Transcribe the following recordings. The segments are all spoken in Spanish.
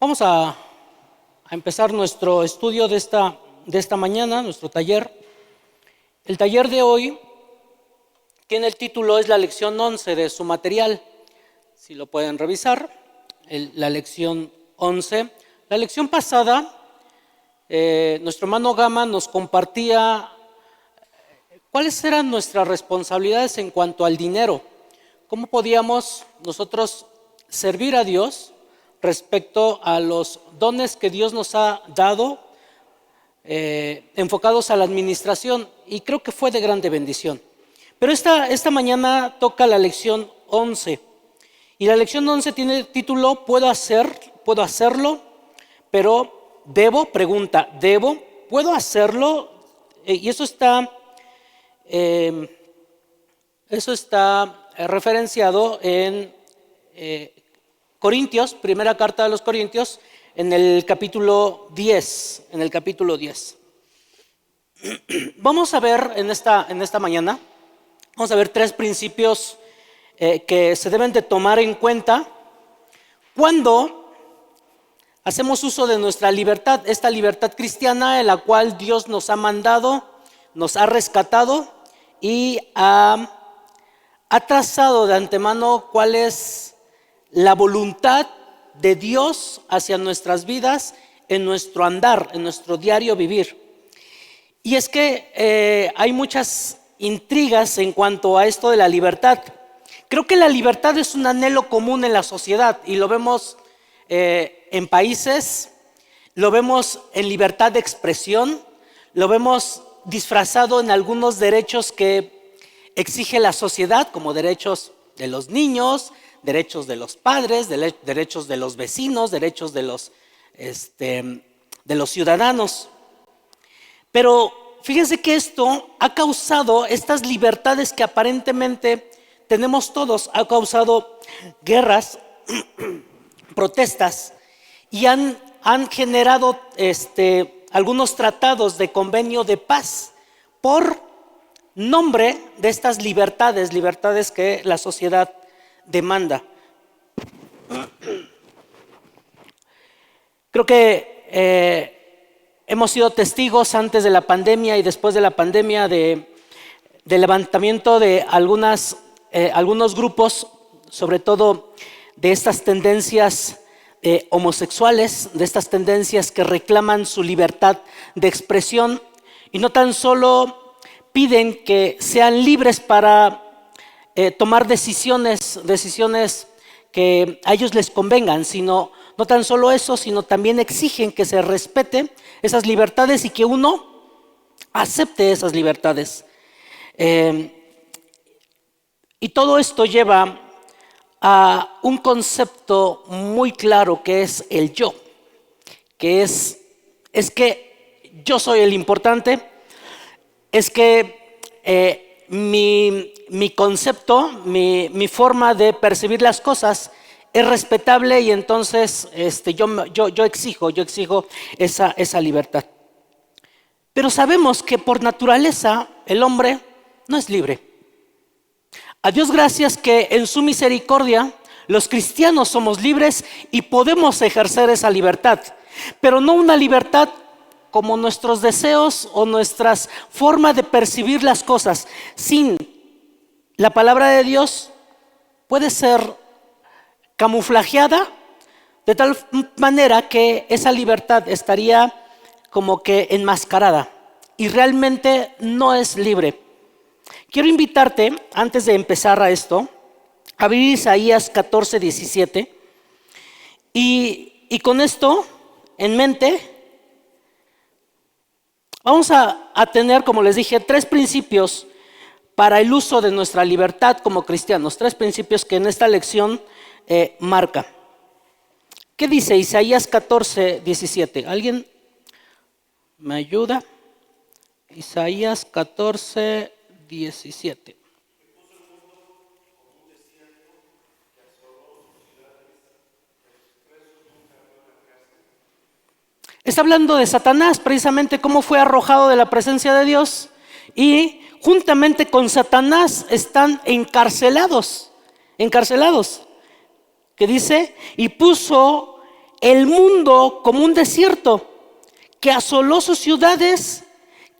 Vamos a empezar nuestro estudio de esta mañana, nuestro taller. El taller de hoy tiene el título, es la lección 11 de su material. Si lo pueden revisar, la lección 11. La lección pasada, nuestro hermano Gama nos compartía cuáles eran nuestras responsabilidades en cuanto al dinero. Cómo podíamos nosotros servir a Dios respecto a los dones que Dios nos ha dado, enfocados a la administración, y creo que fue de grande bendición. Pero esta mañana toca la lección 11, y la lección 11 tiene el título, puedo hacerlo, pero ¿puedo hacerlo? Y eso está referenciado en Corintios, primera carta de los Corintios, en el capítulo 10. Vamos a ver en esta mañana, vamos a ver 3 principios que se deben de tomar en cuenta cuando hacemos uso de nuestra libertad, esta libertad cristiana en la cual Dios nos ha mandado, nos ha rescatado y ha trazado de antemano cuál es la voluntad de Dios hacia nuestras vidas, en nuestro andar, en nuestro diario vivir. Y es que hay muchas intrigas en cuanto a esto de la libertad. Creo que la libertad es un anhelo común en la sociedad y lo vemos en países, lo vemos en libertad de expresión, lo vemos disfrazado en algunos derechos que exige la sociedad, como derechos de los niños, derechos de los padres, derechos de los vecinos, derechos de los ciudadanos. Pero fíjense que esto ha causado, estas libertades que aparentemente tenemos todos, ha causado guerras, protestas, y han generado algunos tratados de convenio de paz por nombre de estas libertades que la sociedad demanda. Creo que hemos sido testigos antes de la pandemia y después de la pandemia del levantamiento de algunos grupos, sobre todo de estas tendencias homosexuales, de estas tendencias que reclaman su libertad de expresión y no tan solo piden que sean libres para tomar decisiones que a ellos les convengan, sino no tan solo eso, sino también exigen que se respete esas libertades y que uno acepte esas libertades. Y todo esto lleva a un concepto muy claro que es el yo, que es que yo soy el importante, es que mi concepto, mi forma de percibir las cosas es respetable y entonces yo exijo esa libertad. Pero sabemos que por naturaleza el hombre no es libre. A Dios gracias que en su misericordia los cristianos somos libres y podemos ejercer esa libertad, pero no una libertad como nuestros deseos o nuestra forma de percibir las cosas. Sin la palabra de Dios puede ser camuflajeada de tal manera que esa libertad estaría como que enmascarada y realmente no es libre. Quiero invitarte, antes de empezar a esto, a abrir Isaías 14:17 y con esto en mente vamos a tener, como les dije, 3 principios para el uso de nuestra libertad como cristianos, 3 principios que en esta lección marca. ¿Qué dice Isaías 14, 17? ¿Alguien me ayuda? Isaías 14, 17. Está hablando de Satanás, precisamente cómo fue arrojado de la presencia de Dios, y juntamente con Satanás están encarcelados, que dice, y puso el mundo como un desierto, que asoló sus ciudades,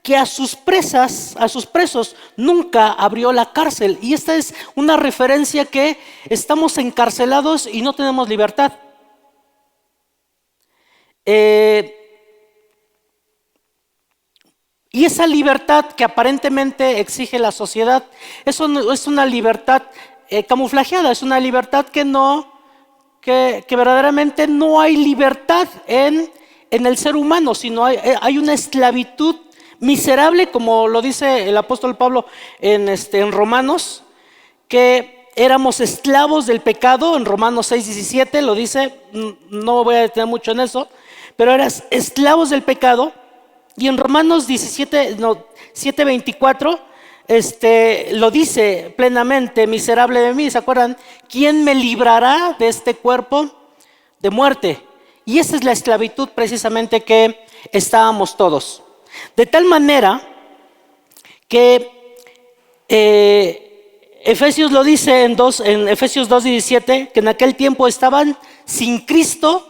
que a sus presos nunca abrió la cárcel. Y esta es una referencia que estamos encarcelados y no tenemos libertad. Y esa libertad que aparentemente exige la sociedad, eso no, es una libertad camuflajeada, es una libertad que verdaderamente no hay libertad en el ser humano, sino hay una esclavitud miserable, como lo dice el apóstol Pablo en Romanos, que éramos esclavos del pecado. En Romanos 6:17 lo dice, no voy a detener mucho en eso, pero eras esclavos del pecado. Y en Romanos 7:24 lo dice plenamente: miserable de mí, ¿se acuerdan? ¿Quién me librará de este cuerpo de muerte? Y esa es la esclavitud precisamente que estábamos todos. De tal manera que Efesios lo dice en Efesios 2:17, que en aquel tiempo estaban sin Cristo,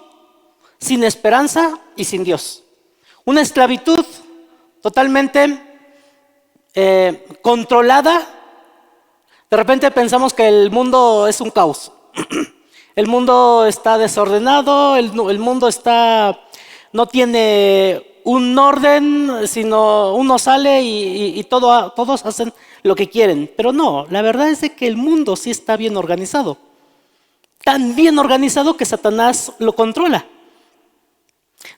sin esperanza y sin Dios. Una esclavitud totalmente controlada. De repente pensamos que el mundo es un caos. El mundo está desordenado, el mundo no tiene un orden, sino uno sale y todos hacen lo que quieren. Pero no, la verdad es de que el mundo sí está bien organizado. Tan bien organizado que Satanás lo controla.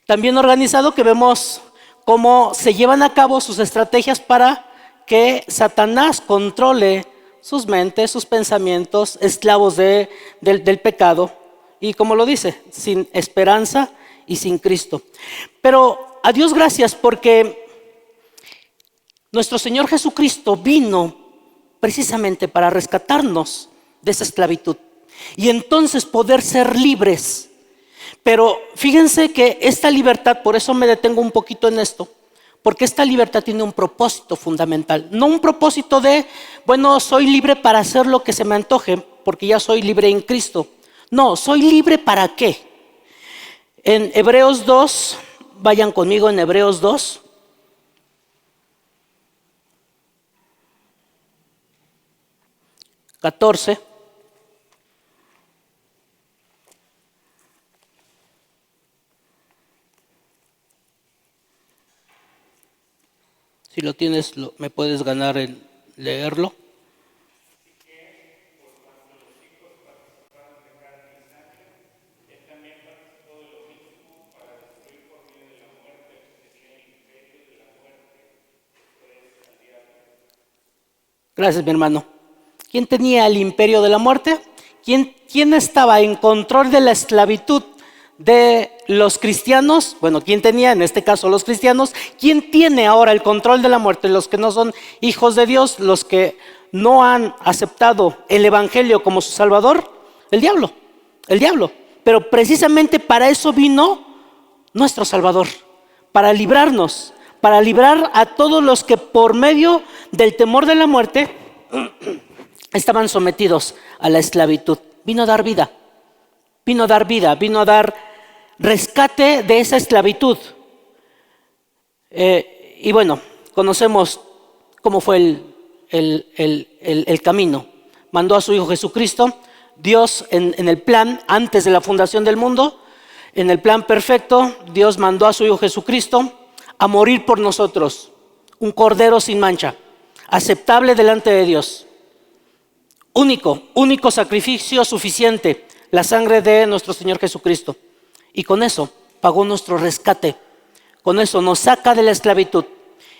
Tan bien organizado que vemos cómo se llevan a cabo sus estrategias para que Satanás controle sus mentes, sus pensamientos, esclavos del pecado. Y como lo dice, sin esperanza y sin Cristo. Pero a Dios gracias, porque nuestro Señor Jesucristo vino precisamente para rescatarnos de esa esclavitud y entonces poder ser libres. Pero fíjense que esta libertad, por eso me detengo un poquito en esto, porque esta libertad tiene un propósito fundamental. No un propósito de, bueno, soy libre para hacer lo que se me antoje, porque ya soy libre en Cristo. No, soy libre ¿para qué? En Hebreos 2, vayan conmigo en Hebreos 2. (14) Si lo tienes, me puedes ganar en leerlo. Gracias, mi hermano. ¿Quién tenía el imperio de la muerte? ¿Quién estaba en control de la esclavitud de los cristianos? Bueno, ¿quién tenía en este caso los cristianos? ¿Quién tiene ahora el control de la muerte? Los que no son hijos de Dios, los que no han aceptado el evangelio como su salvador. El diablo. Pero precisamente para eso vino nuestro Salvador, para librarnos, para librar a todos los que por medio del temor de la muerte estaban sometidos a la esclavitud. Vino a dar vida, vino a dar rescate de esa esclavitud. Y bueno, conocemos cómo fue el camino. Mandó a su Hijo Jesucristo. Dios en el plan, antes de la fundación del mundo, en el plan perfecto, Dios mandó a su Hijo Jesucristo a morir por nosotros. Un cordero sin mancha, aceptable delante de Dios. Único sacrificio suficiente, la sangre de nuestro Señor Jesucristo. Y con eso pagó nuestro rescate. Con eso nos saca de la esclavitud.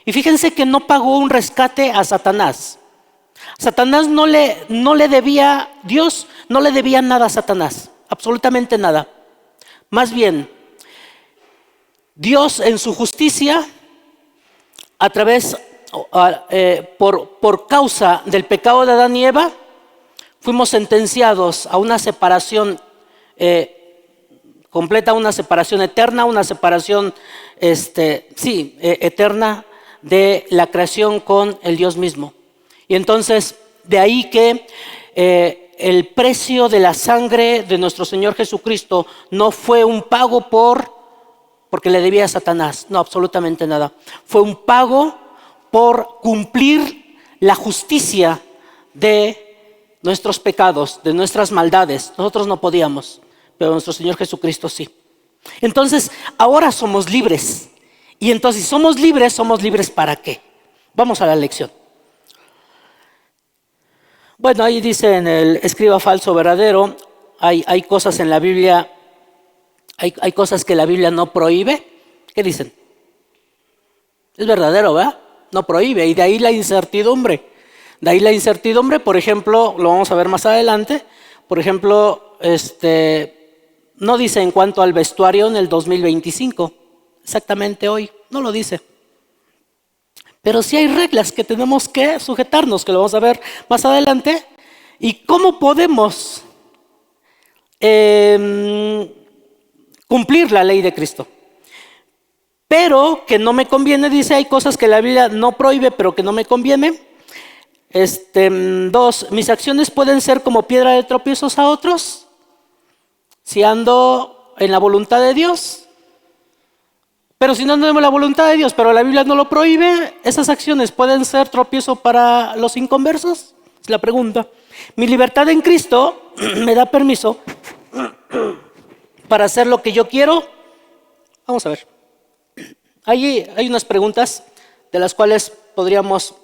Y fíjense que no pagó un rescate a Satanás. Satanás no le debía, Dios no le debía nada a Satanás, absolutamente nada. Más bien, Dios en su justicia, a través, por causa del pecado de Adán y Eva, fuimos sentenciados a una separación completa, una separación eterna, una separación eterna de la creación con el Dios mismo. Y entonces, de ahí que el precio de la sangre de nuestro Señor Jesucristo no fue un pago porque le debía a Satanás, no, absolutamente nada. Fue un pago por cumplir la justicia de nuestros pecados, de nuestras maldades. Nosotros no podíamos, pero nuestro Señor Jesucristo sí. Entonces, ahora somos libres. Y entonces, si ¿somos libres ¿para qué? Vamos a la lección. Bueno, ahí dice en el escriba falso verdadero, hay cosas en la Biblia, hay cosas que la Biblia no prohíbe. ¿Qué dicen? Es verdadero, ¿verdad? No prohíbe, y de ahí la incertidumbre. De ahí la incertidumbre, por ejemplo, lo vamos a ver más adelante. Por ejemplo, no dice en cuanto al vestuario en el 2025, exactamente hoy, no lo dice. Pero sí hay reglas que tenemos que sujetarnos, que lo vamos a ver más adelante. ¿Y cómo podemos cumplir la ley de Cristo? Pero que no me conviene, dice, hay cosas que la Biblia no prohíbe, pero que no me conviene. 2, mis acciones pueden ser como piedra de tropiezos a otros, si ando en la voluntad de Dios. Pero si no ando en la voluntad de Dios, pero la Biblia no lo prohíbe, ¿esas acciones pueden ser tropiezo para los inconversos? Es la pregunta. Mi libertad en Cristo me da permiso para hacer lo que yo quiero. Vamos a ver. Hay unas preguntas de las cuales podríamos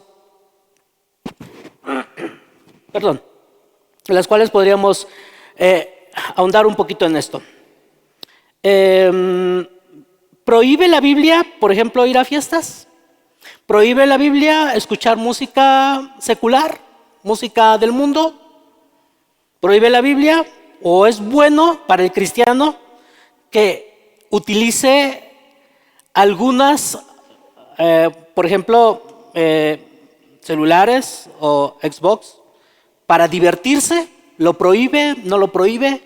ahondar un poquito en esto. ¿Prohíbe la Biblia, por ejemplo, ir a fiestas? ¿Prohíbe la Biblia escuchar música secular, música del mundo? ¿Prohíbe la Biblia? ¿O es bueno para el cristiano que utilice algunas, por ejemplo, celulares o Xbox para divertirse? ¿Lo prohíbe? ¿No lo prohíbe?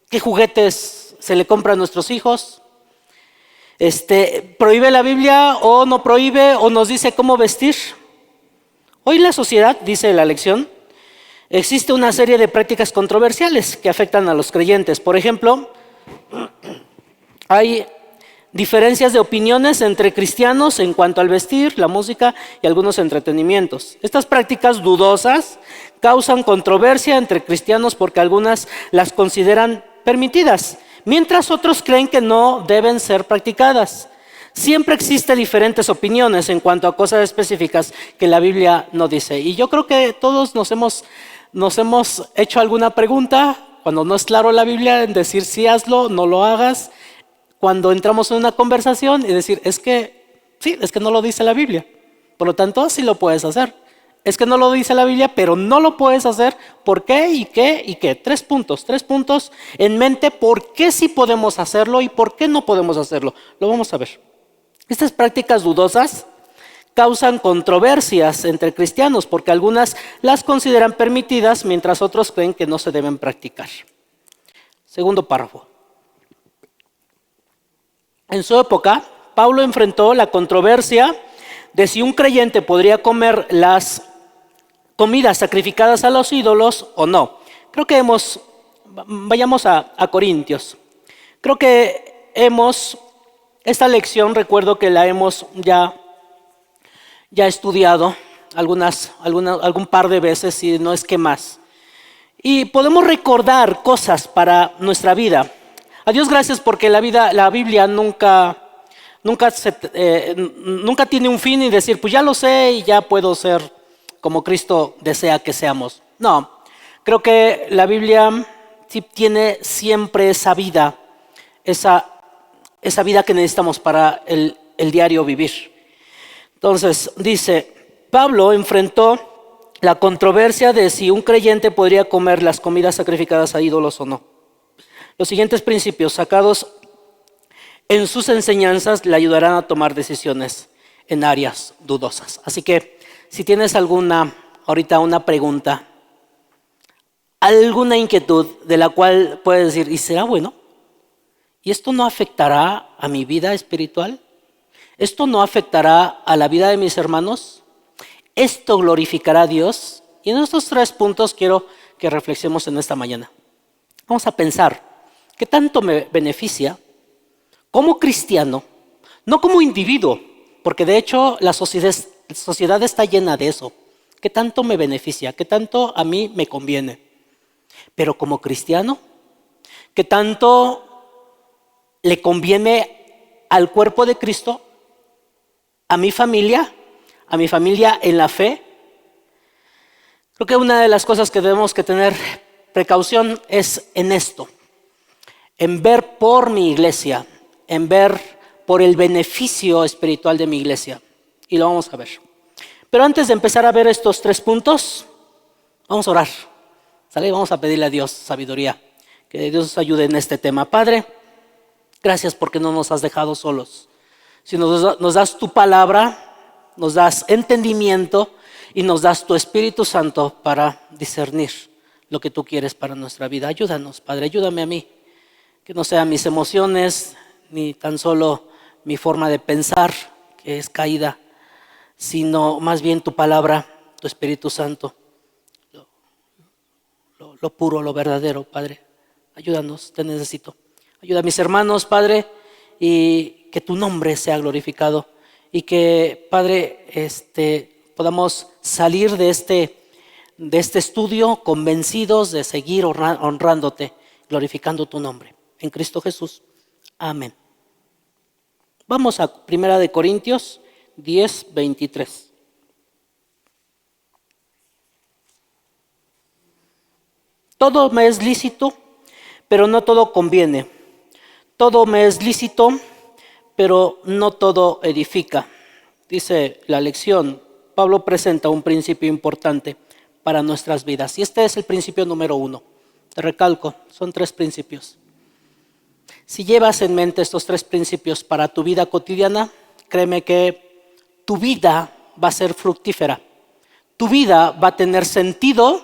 ¿Qué juguetes se le compran a nuestros hijos? ¿Prohíbe la Biblia o no prohíbe o nos dice cómo vestir? Hoy la sociedad, dice la lección, existe una serie de prácticas controversiales que afectan a los creyentes. Por ejemplo, hay diferencias de opiniones entre cristianos en cuanto al vestir, la música y algunos entretenimientos. Estas prácticas dudosas causan controversia entre cristianos porque algunas las consideran permitidas, mientras otros creen que no deben ser practicadas. Siempre existen diferentes opiniones en cuanto a cosas específicas que la Biblia no dice. Y yo creo que todos nos hemos hecho alguna pregunta cuando no es claro la Biblia, en decir sí hazlo, no lo hagas. Cuando entramos en una conversación y decir es que no lo dice la Biblia. Por lo tanto, sí lo puedes hacer. Es que no lo dice la Biblia, pero no lo puedes hacer. ¿Por qué? ¿Y qué? ¿Y qué? 3 puntos en mente. ¿Por qué sí podemos hacerlo y por qué no podemos hacerlo? Lo vamos a ver. Estas prácticas dudosas causan controversias entre cristianos porque algunas las consideran permitidas mientras otros creen que no se deben practicar. Segundo párrafo. En su época, Pablo enfrentó la controversia de si un creyente podría comer las comidas sacrificadas a los ídolos o no. Creo que vayamos a Corintios. Creo que esta lección, recuerdo que la hemos ya estudiado algún par de veces, si no es que más. Y podemos recordar cosas para nuestra vida. A Dios gracias porque la Biblia nunca tiene un fin y decir, pues ya lo sé y ya puedo ser como Cristo desea que seamos. No, creo que la Biblia sí tiene siempre esa vida, esa vida que necesitamos para el diario vivir. Entonces, dice, Pablo enfrentó la controversia de si un creyente podría comer las comidas sacrificadas a ídolos o no. Los siguientes principios sacados en sus enseñanzas le ayudarán a tomar decisiones en áreas dudosas. Así que si tienes ahorita una pregunta, alguna inquietud de la cual puedes decir, ¿y será bueno? ¿Y esto no afectará a mi vida espiritual? ¿Esto no afectará a la vida de mis hermanos? ¿Esto glorificará a Dios? Y en estos 3 puntos quiero que reflexionemos en esta mañana. Vamos a pensar, ¿qué tanto me beneficia como cristiano? No como individuo, porque de hecho la sociedad está llena de eso. ¿Qué tanto me beneficia? ¿Qué tanto a mí me conviene? Pero como cristiano, ¿qué tanto le conviene al cuerpo de Cristo, a mi familia en la fe? Creo que una de las cosas que debemos que tener precaución es en esto, en ver por mi iglesia, en ver por el beneficio espiritual de mi iglesia. Y lo vamos a ver. Pero antes de empezar a ver estos 3 puntos, vamos a orar. ¿Sale? Vamos a pedirle a Dios sabiduría, que Dios nos ayude en este tema. Padre, gracias porque no nos has dejado solos. Si nos das tu palabra, nos das entendimiento y nos das tu Espíritu Santo para discernir lo que tú quieres para nuestra vida. Ayúdanos, Padre, ayúdame a mí, que no sean mis emociones ni tan solo mi forma de pensar, que es caída, sino más bien tu palabra, tu Espíritu Santo, lo puro, lo verdadero, Padre. Ayúdanos, te necesito. Ayuda a mis hermanos, Padre, y que tu nombre sea glorificado y que, Padre, podamos salir de este estudio convencidos de seguir honrándote, glorificando tu nombre. En Cristo Jesús. Amén. Vamos a 1 Corintios 10:23. Todo me es lícito, pero no todo conviene. Todo me es lícito, pero no todo edifica. Dice la lección, Pablo presenta un principio importante para nuestras vidas. Y este es el principio número 1. Te recalco, son 3 principios. Si llevas en mente estos 3 principios para tu vida cotidiana, créeme que tu vida va a ser fructífera. Tu vida va a tener sentido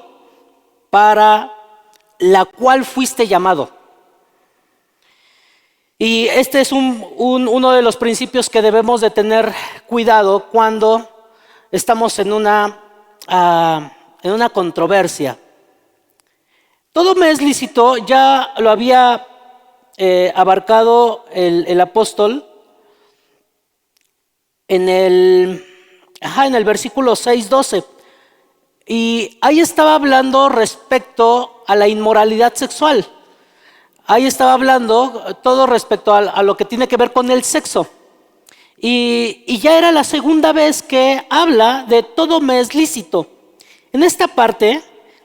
para la cual fuiste llamado. Y este es uno de los principios que debemos de tener cuidado cuando estamos en una controversia. Todo me es lícito, ya lo había abarcado el apóstol en el versículo 6:12. Y ahí estaba hablando respecto a la inmoralidad sexual. Ahí estaba hablando todo respecto a lo que tiene que ver con el sexo. Y ya era la segunda vez que habla de todo me es lícito. En esta parte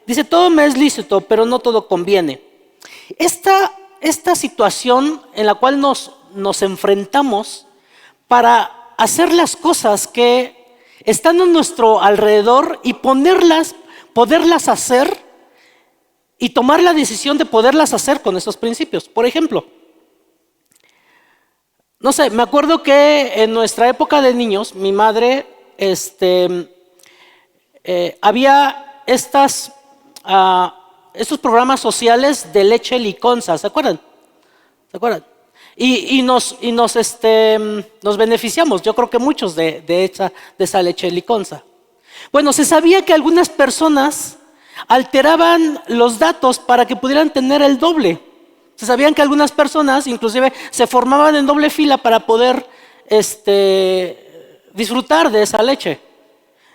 dice todo me es lícito, pero no todo conviene. Esta situación en la cual nos enfrentamos para hacer las cosas que están a nuestro alrededor y poderlas hacer y tomar la decisión de poderlas hacer con esos principios. Por ejemplo, no sé, me acuerdo que en nuestra época de niños, mi madre, había estos programas sociales de leche liconza, ¿se acuerdan? ¿Se acuerdan? Y nos beneficiamos, yo creo que muchos de esa leche liconza. Bueno, se sabía que algunas personas alteraban los datos para que pudieran tener el doble. Se sabían que algunas personas inclusive se formaban en doble fila para poder disfrutar de esa leche.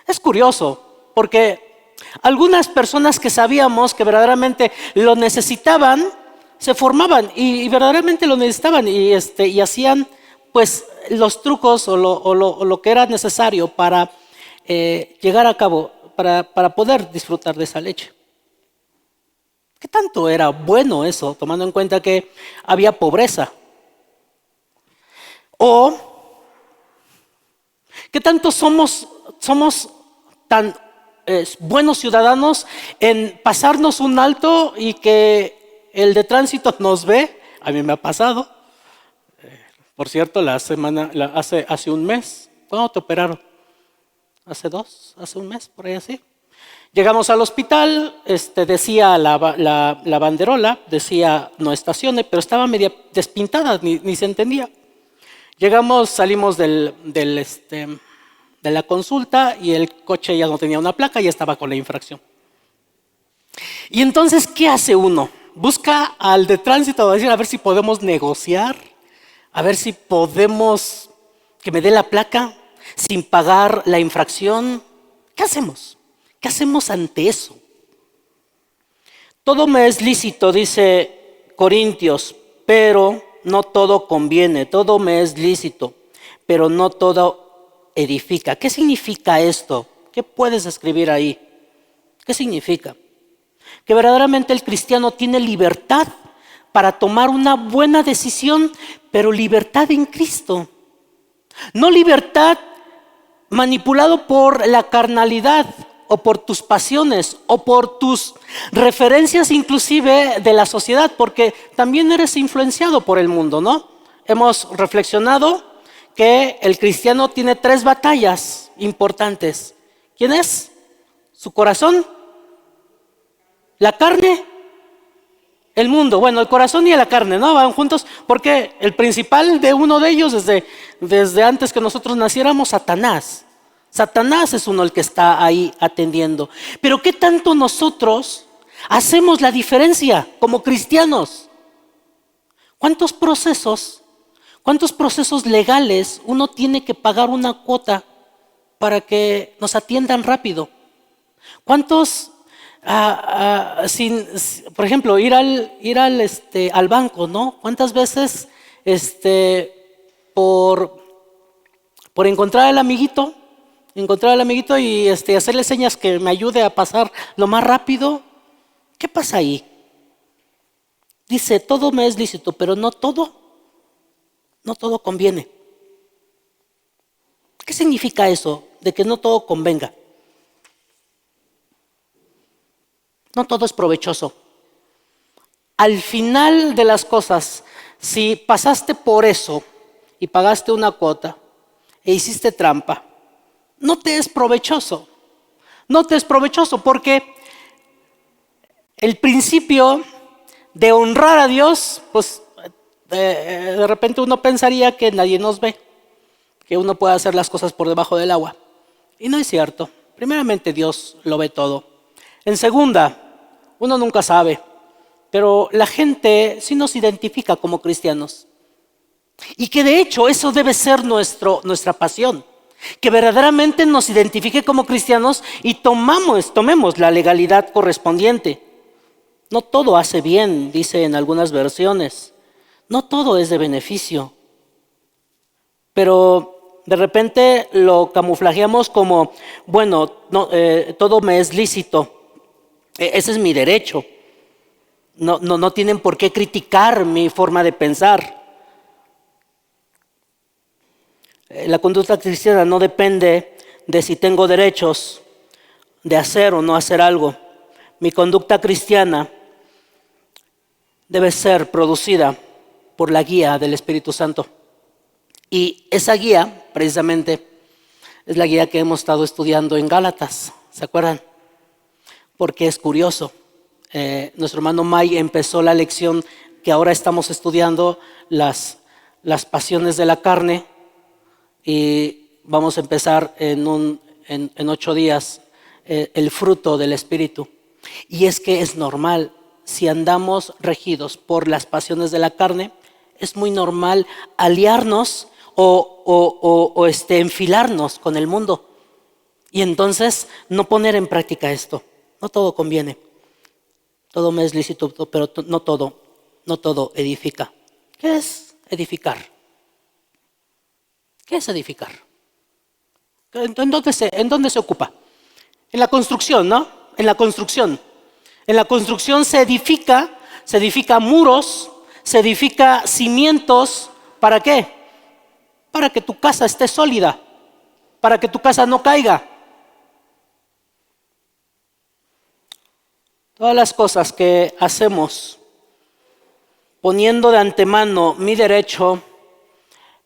Es curioso, porque algunas personas que sabíamos que verdaderamente lo necesitaban, se formaban y verdaderamente lo necesitaban y hacían pues los trucos o lo que era necesario para llegar a cabo, para poder disfrutar de esa leche. ¿Qué tanto era bueno eso, tomando en cuenta que había pobreza? ¿O qué tanto somos tan buenos ciudadanos en pasarnos un alto y que el de tránsito nos ve, a mí me ha pasado. Por cierto, hace un mes, ¿cuándo te operaron? Hace un mes, por ahí así. Llegamos al hospital, decía la banderola, decía no estacione, pero estaba media despintada, ni se entendía. Salimos de la consulta y el coche ya no tenía una placa, ya estaba con la infracción. Y entonces, ¿qué hace uno? Busca al de tránsito a decir, a ver si podemos negociar, a ver si podemos que me dé la placa sin pagar la infracción. ¿Qué hacemos? ¿Qué hacemos ante eso? Todo me es lícito, dice Corintios, pero no todo conviene. Todo me es lícito, pero no todo edifica. ¿Qué significa esto? ¿Qué puedes escribir ahí? ¿Qué significa? Que verdaderamente el cristiano tiene libertad para tomar una buena decisión, pero libertad en Cristo. No libertad manipulado por la carnalidad o por tus pasiones o por tus referencias inclusive de la sociedad, porque también eres influenciado por el mundo, ¿no? Hemos reflexionado que el cristiano tiene 3 batallas importantes. ¿Quién es? Su corazón, la carne, el mundo. Bueno, el corazón y la carne, ¿no? Van juntos porque el principal de uno de ellos desde antes que nosotros naciéramos, Satanás. Satanás es uno el que está ahí atendiendo. Pero ¿qué tanto nosotros hacemos la diferencia como cristianos? ¿Cuántos procesos legales uno tiene que pagar una cuota para que nos atiendan rápido? ¿Cuántos, por ejemplo, ir al banco, ¿no? ¿Cuántas veces por encontrar al amiguito y hacerle señas que me ayude a pasar lo más rápido? ¿Qué pasa ahí? Dice, todo me es lícito, pero no todo conviene. ¿Qué significa eso de que no todo convenga? No todo es provechoso. Al final de las cosas, si pasaste por eso y pagaste una cuota e hiciste trampa, no te es provechoso. No te es provechoso porque el principio de honrar a Dios, pues de repente uno pensaría que nadie nos ve, que uno puede hacer las cosas por debajo del agua. Y no es cierto. Primeramente, Dios lo ve todo. En segunda, uno nunca sabe, pero la gente sí nos identifica como cristianos. Y que de hecho eso debe ser nuestra pasión. Que verdaderamente nos identifique como cristianos y tomemos la legalidad correspondiente. No todo hace bien, dice en algunas versiones. No todo es de beneficio. Pero de repente lo camuflajeamos como, bueno, todo me es lícito. Ese es mi derecho. No tienen por qué criticar mi forma de pensar. La conducta cristiana no depende de si tengo derechos de hacer o no hacer algo. Mi conducta cristiana debe ser producida por la guía del Espíritu Santo. Y esa guía, precisamente, es la guía que hemos estado estudiando en Gálatas. ¿Se acuerdan? Porque es curioso. Nuestro hermano May empezó la lección que ahora estamos estudiando, las pasiones de la carne, y vamos a empezar en 8 días el fruto del Espíritu. Y es que es normal, si andamos regidos por las pasiones de la carne, es muy normal aliarnos o enfilarnos con el mundo. Y entonces no poner en práctica esto. No todo conviene. Todo me es lícito, pero no todo edifica. ¿Qué es edificar? ¿Qué es edificar? ¿En dónde se ocupa? En la construcción, ¿no? En la construcción. En la construcción se edifica muros, se edifica cimientos. ¿Para qué? Para que tu casa esté sólida, para que tu casa no caiga. Todas las cosas que hacemos poniendo de antemano mi derecho,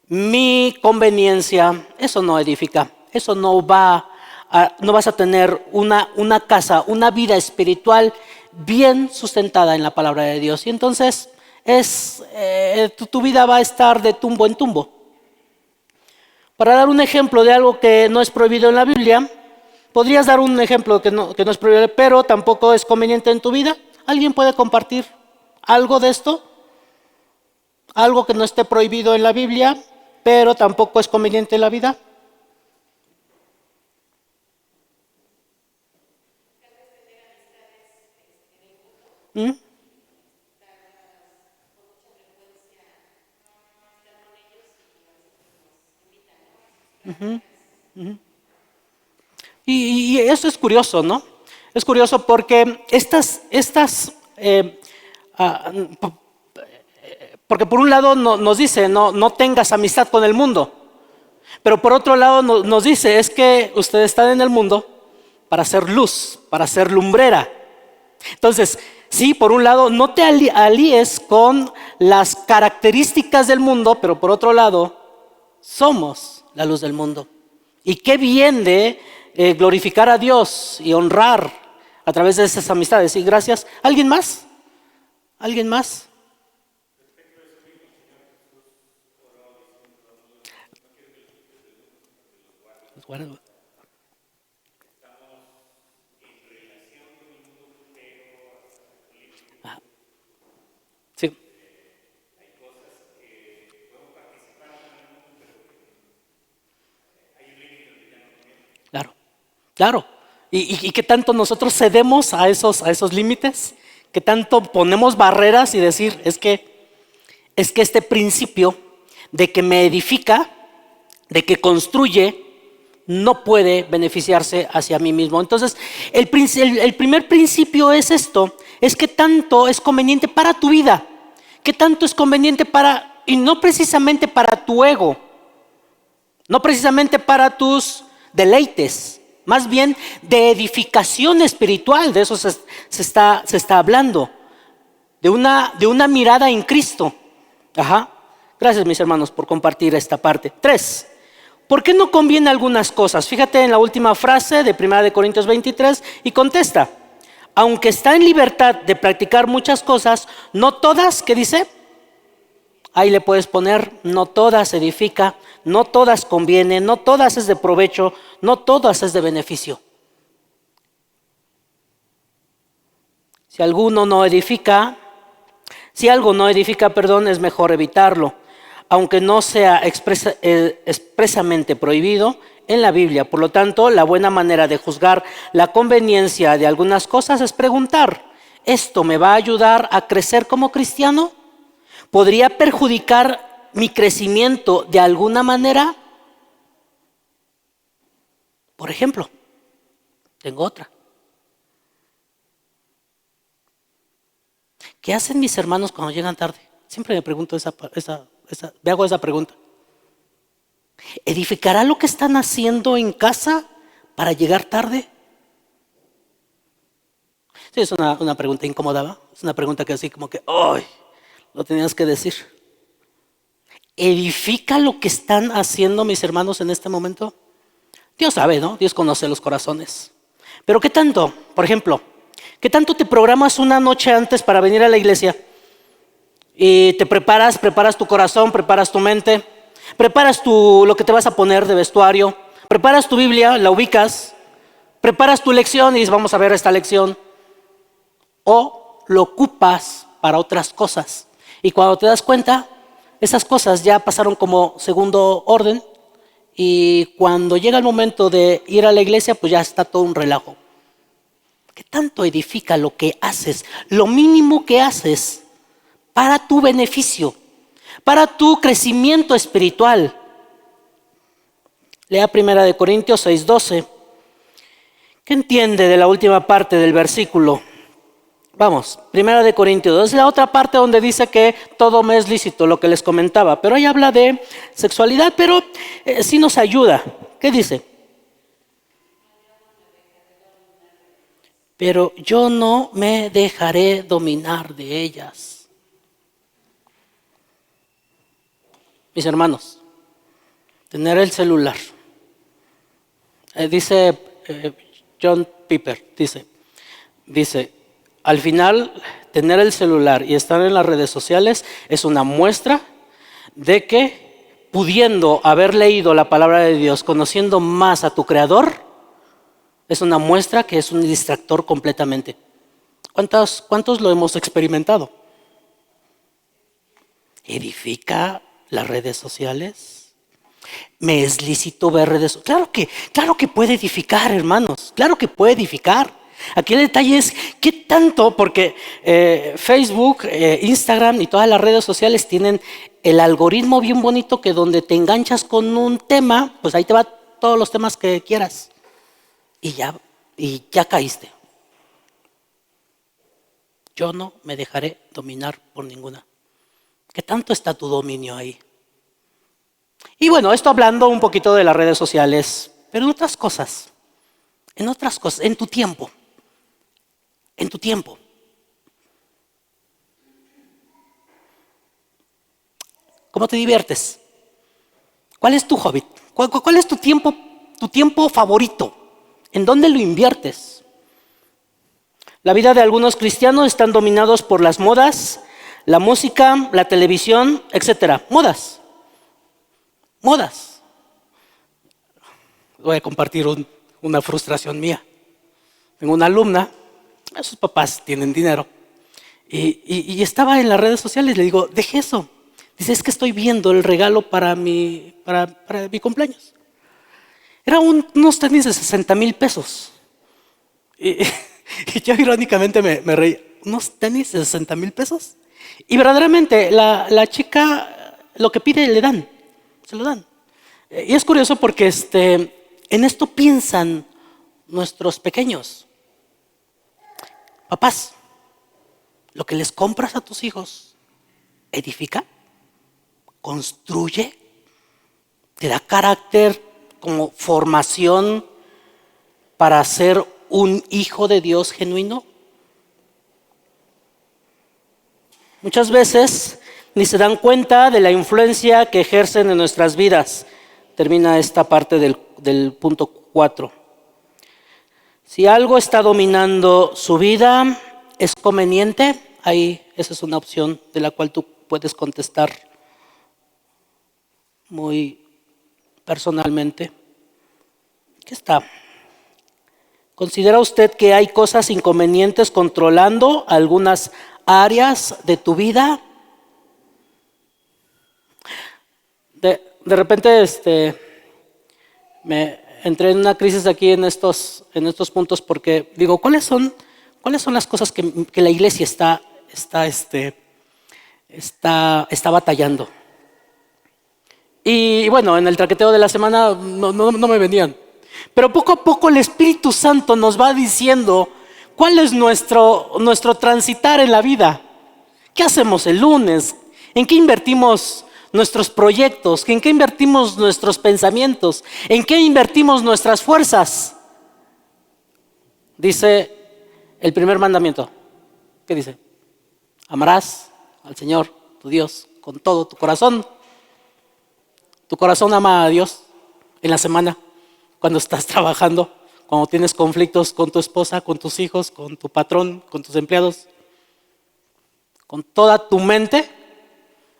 mi conveniencia, eso no edifica. Eso no vas a tener una casa, una vida espiritual bien sustentada en la palabra de Dios. Y entonces tu vida va a estar de tumbo en tumbo. Para dar un ejemplo de algo que no es prohibido en la Biblia, podrías dar un ejemplo que no es prohibido, pero tampoco es conveniente en tu vida. ¿Alguien puede compartir algo de esto? Algo que no esté prohibido en la Biblia, pero tampoco es conveniente en la vida. ¿Mm? Y eso es curioso, ¿no? Es curioso porque ah, p- porque por un lado nos dice, no tengas amistad con el mundo, pero por otro lado nos dice, es que ustedes están en el mundo para hacer luz, para hacer lumbrera. Entonces, sí, por un lado, no te alíes con las características del mundo, pero por otro lado, somos la luz del mundo. Y qué bien de glorificar a Dios y honrar a través de esas amistades. Y gracias. ¿Alguien más? ¿Alguien más? Sí, claro, claro. ¿Y qué tanto nosotros cedemos a esos límites? ¿Qué tanto ponemos barreras y decir, es que este principio de que me edifica, de que construye, no puede beneficiarse hacia mí mismo? Entonces, el primer principio es esto, es que tanto es conveniente para tu vida, que tanto es conveniente y no precisamente para tu ego, no precisamente para tus deleites, más bien de edificación espiritual. De eso se está hablando, de una mirada en Cristo. Ajá. Gracias, mis hermanos, por compartir esta parte. 3. ¿Por qué no conviene algunas cosas? Fíjate en la última frase de 1 Corintios 23 y contesta. Aunque está en libertad de practicar muchas cosas, no todas, ¿qué dice? Ahí le puedes poner, no todas edifica, no todas conviene, no todas es de provecho, no todas es de beneficio. Si alguno no edifica, si algo no edifica, perdón, es mejor evitarlo, aunque no sea expresamente prohibido en la Biblia. Por lo tanto, la buena manera de juzgar la conveniencia de algunas cosas es preguntar, ¿esto me va a ayudar a crecer como cristiano? ¿Podría perjudicar mi crecimiento de alguna manera? Por ejemplo, tengo otra. ¿Qué hacen mis hermanos cuando llegan tarde? Siempre me pregunto me hago esa pregunta. ¿Edificará lo que están haciendo en casa para llegar tarde? Sí, es una pregunta incómoda, ¿va? Es una pregunta que así como que, ¡ay! Lo tenías que decir. ¿Edifica lo que están haciendo mis hermanos en este momento? Dios sabe, ¿no? Dios conoce los corazones. Pero ¿qué tanto? Por ejemplo, ¿qué tanto te programas una noche antes para venir a la iglesia? Y te preparas tu corazón, preparas tu mente, preparas lo que te vas a poner de vestuario, preparas tu Biblia, la ubicas, preparas tu lección y dices, vamos a ver esta lección. O lo ocupas para otras cosas. Y cuando te das cuenta, esas cosas ya pasaron como segundo orden. Y cuando llega el momento de ir a la iglesia, pues ya está todo un relajo. ¿Qué tanto edifica lo que haces? Lo mínimo que haces para tu beneficio, para tu crecimiento espiritual. Lea 1 Corintios 6:12. ¿Qué entiende de la última parte del versículo? Vamos, 1 Corintios 2 es la otra parte donde dice que todo me es lícito, lo que les comentaba. Pero ahí habla de sexualidad, pero sí nos ayuda. ¿Qué dice? Pero yo no me dejaré dominar de ellas. Mis hermanos, tener el celular. Dice John Piper, dice, al final tener el celular y estar en las redes sociales es una muestra de que pudiendo haber leído la palabra de Dios, conociendo más a tu Creador, es una muestra que es un distractor completamente. ¿Cuántos lo hemos experimentado? ¿Edifica las redes sociales? ¿Me es lícito ver redes sociales? Claro que puede edificar, hermanos. Claro que puede edificar. Aquí el detalle es qué tanto, porque Facebook, Instagram y todas las redes sociales tienen el algoritmo bien bonito que donde te enganchas con un tema, pues ahí te va todos los temas que quieras. Y ya caíste. Yo no me dejaré dominar por ninguna. ¿Qué tanto está tu dominio ahí? Y bueno, esto hablando un poquito de las redes sociales, pero en otras cosas, en tu tiempo. ¿Cómo te diviertes? ¿Cuál es tu hobby? ¿Cuál es tu tiempo favorito? ¿En dónde lo inviertes? La vida de algunos cristianos están dominados por las modas, la música, la televisión, etcétera. Modas. Voy a compartir una frustración mía. Tengo una alumna, sus papás tienen dinero, y estaba en las redes sociales. Le digo, deje eso. Dice, es que estoy viendo el regalo para mi cumpleaños. Eran unos tenis de 60,000 pesos. Y yo irónicamente me reí. ¿Unos tenis de 60,000 pesos? Y verdaderamente la chica lo que pide se lo dan. Y es curioso porque en esto piensan nuestros pequeños. Papás, lo que les compras a tus hijos, ¿edifica? ¿Construye? ¿Te da carácter como formación para ser un hijo de Dios genuino? Muchas veces ni se dan cuenta de la influencia que ejercen en nuestras vidas. Termina esta parte del punto 4. Si algo está dominando su vida, ¿es conveniente? Ahí esa es una opción de la cual tú puedes contestar muy personalmente. ¿Qué está? ¿Considera usted que hay cosas inconvenientes controlando algunas áreas de tu vida? De repente me entré en una crisis aquí en estos puntos porque digo, ¿cuáles son las cosas que la iglesia está batallando? Y bueno, en el traqueteo de la semana no me venían. Pero poco a poco el Espíritu Santo nos va diciendo cuál es nuestro transitar en la vida. ¿Qué hacemos el lunes? ¿En qué invertimos nuestros proyectos? ¿En qué invertimos nuestros pensamientos? ¿En qué invertimos nuestras fuerzas? Dice el primer mandamiento. ¿Qué dice? Amarás al Señor, tu Dios, con todo tu corazón. Tu corazón ama a Dios en la semana, cuando estás trabajando, cuando tienes conflictos con tu esposa, con tus hijos, con tu patrón, con tus empleados. Con toda tu mente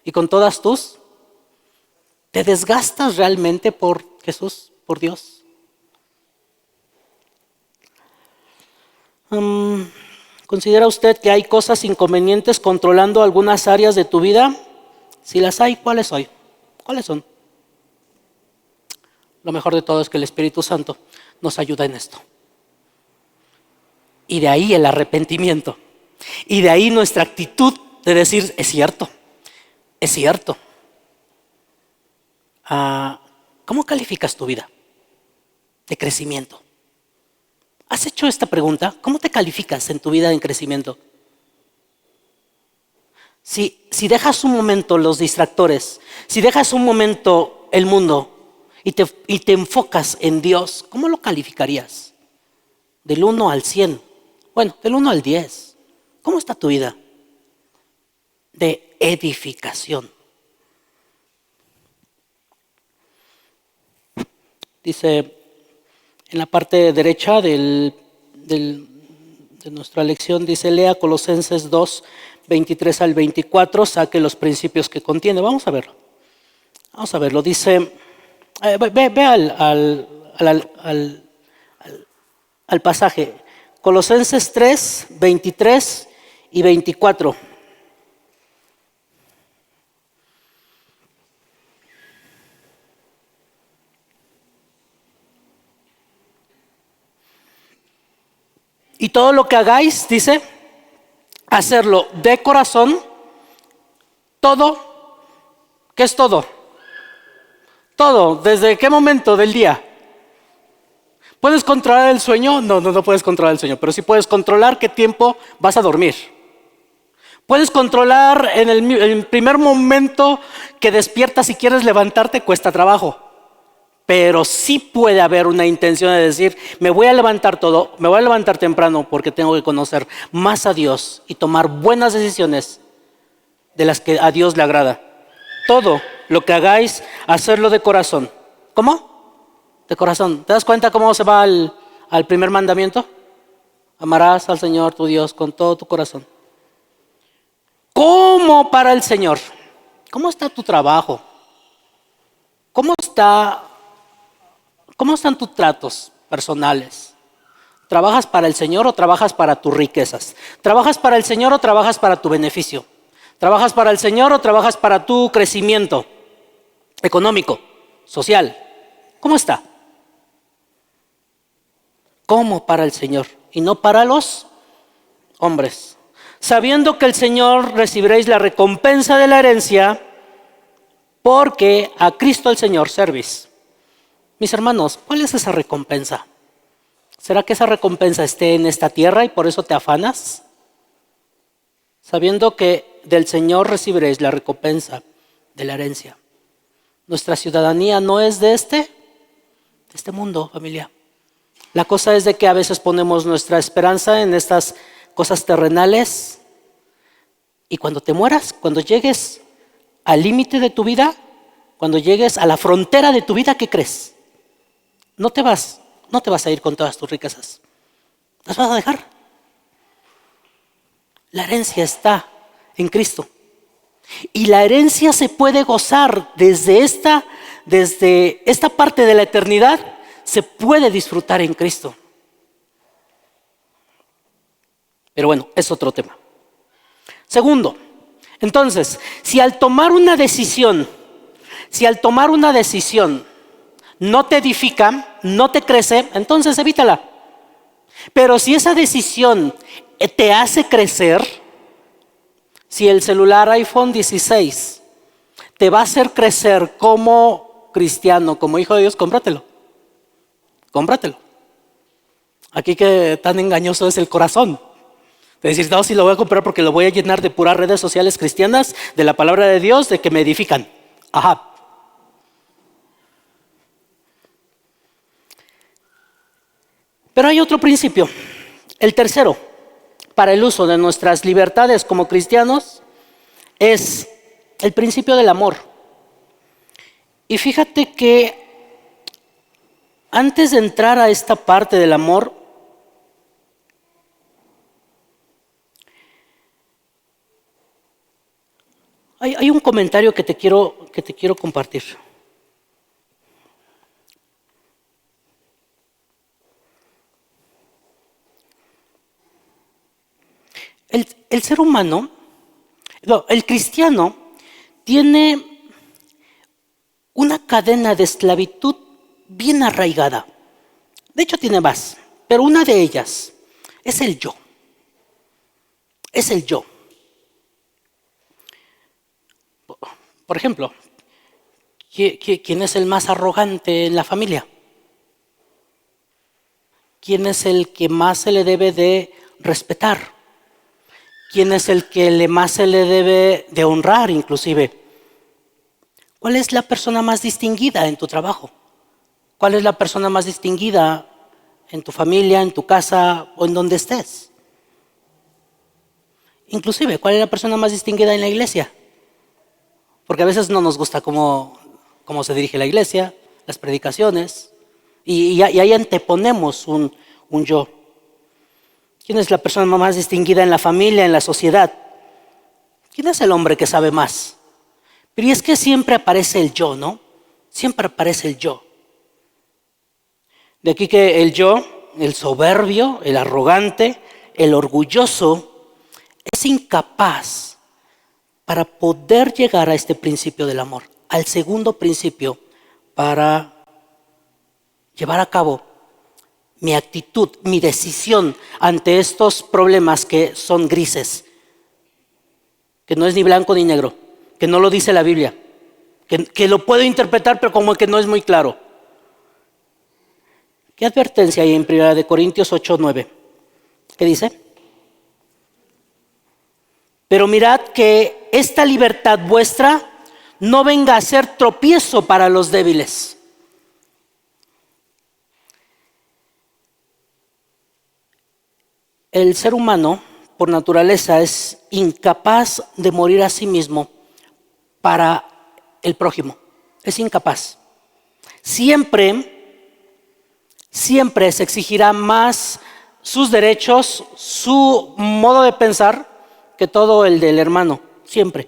y con todas tus. ¿Te desgastas realmente por Jesús, por Dios? ¿Considera usted que hay cosas inconvenientes controlando algunas áreas de tu vida? Si las hay, ¿cuáles son? Lo mejor de todo es que el Espíritu Santo nos ayuda en esto. Y de ahí el arrepentimiento. Y de ahí nuestra actitud de decir, es cierto. ¿Cómo calificas tu vida de crecimiento? ¿Has hecho esta pregunta? ¿Cómo te calificas en tu vida en crecimiento? Si dejas un momento los distractores, si dejas un momento el mundo y te enfocas en Dios, ¿cómo lo calificarías? Del 1 al 100. Bueno, del 1 al 10. ¿Cómo está tu vida de edificación? Dice en la parte derecha de nuestra lección, dice, lea Colosenses 2, 23 al 24, saque los principios que contiene. Vamos a verlo. Vamos a verlo. Dice, ve al pasaje. Colosenses 3, 23 y 24. Y todo lo que hagáis, dice, hacerlo de corazón, todo. ¿Qué es todo? Todo. ¿Desde qué momento del día? ¿Puedes controlar el sueño? No puedes controlar el sueño, pero sí puedes controlar qué tiempo vas a dormir. Puedes controlar en el primer momento que despiertas y quieres levantarte, cuesta trabajo. Pero sí puede haber una intención de decir, me voy a levantar temprano porque tengo que conocer más a Dios y tomar buenas decisiones de las que a Dios le agrada. Todo lo que hagáis, hacerlo de corazón. ¿Cómo? De corazón. ¿Te das cuenta cómo se va al primer mandamiento? Amarás al Señor tu Dios con todo tu corazón. ¿Cómo para el Señor? ¿Cómo está tu trabajo? ¿Cómo están tus tratos personales? ¿Trabajas para el Señor o trabajas para tus riquezas? ¿Trabajas para el Señor o trabajas para tu beneficio? ¿Trabajas para el Señor o trabajas para tu crecimiento económico, social? ¿Cómo está? ¿Cómo para el Señor y no para los hombres? Sabiendo que el Señor recibiréis la recompensa de la herencia, porque a Cristo el Señor servís. Mis hermanos, ¿cuál es esa recompensa? ¿Será que esa recompensa esté en esta tierra y por eso te afanas? Sabiendo que del Señor recibiréis la recompensa de la herencia. Nuestra ciudadanía no es de este mundo, familia. La cosa es de que a veces ponemos nuestra esperanza en estas cosas terrenales y cuando te mueras, cuando llegues al límite de tu vida, cuando llegues a la frontera de tu vida, ¿qué crees? No te vas a ir con todas tus riquezas. Las vas a dejar. La herencia está en Cristo. Y la herencia se puede gozar desde esta parte de la eternidad, se puede disfrutar en Cristo. Pero bueno, es otro tema. Segundo, entonces, si al tomar una decisión no te edifica, no te crece, entonces evítala. Pero si esa decisión te hace crecer, si el celular iPhone 16 te va a hacer crecer como cristiano, como hijo de Dios, cómpratelo. Aquí que tan engañoso es el corazón. De decir, no, sí lo voy a comprar porque lo voy a llenar de puras redes sociales cristianas, de la palabra de Dios, de que me edifican. Ajá. Pero hay otro principio, el tercero, para el uso de nuestras libertades como cristianos, es el principio del amor. Y fíjate que antes de entrar a esta parte del amor, hay un comentario que te quiero compartir. El ser humano, el cristiano, tiene una cadena de esclavitud bien arraigada. De hecho, tiene más, pero una de ellas es el yo. Es el yo. Por ejemplo, ¿quién es el más arrogante en la familia? ¿Quién es el que más se le debe de respetar? ¿Quién es el que más se le debe de honrar inclusive? ¿Cuál es la persona más distinguida en tu trabajo? ¿Cuál es la persona más distinguida en tu familia, en tu casa o en donde estés? Inclusive, ¿cuál es la persona más distinguida en la iglesia? Porque a veces no nos gusta cómo se dirige la iglesia, las predicaciones. Y ahí anteponemos un yo. ¿Quién es la persona más distinguida en la familia, en la sociedad? ¿Quién es el hombre que sabe más? Pero y es que siempre aparece el yo, ¿no? Siempre aparece el yo. De aquí que el yo, el soberbio, el arrogante, el orgulloso, es incapaz para poder llegar a este principio del amor, al segundo principio, para llevar a cabo mi actitud, mi decisión ante estos problemas que son grises, que no es ni blanco ni negro, que no lo dice la Biblia, que lo puedo interpretar pero como que no es muy claro. ¿Qué advertencia hay en 1 Corintios 8:9? ¿Qué dice? Pero mirad que esta libertad vuestra no venga a ser tropiezo para los débiles. El ser humano, por naturaleza, es incapaz de morir a sí mismo para el prójimo. Es incapaz. Siempre se exigirá más sus derechos, su modo de pensar, que todo el del hermano. Siempre.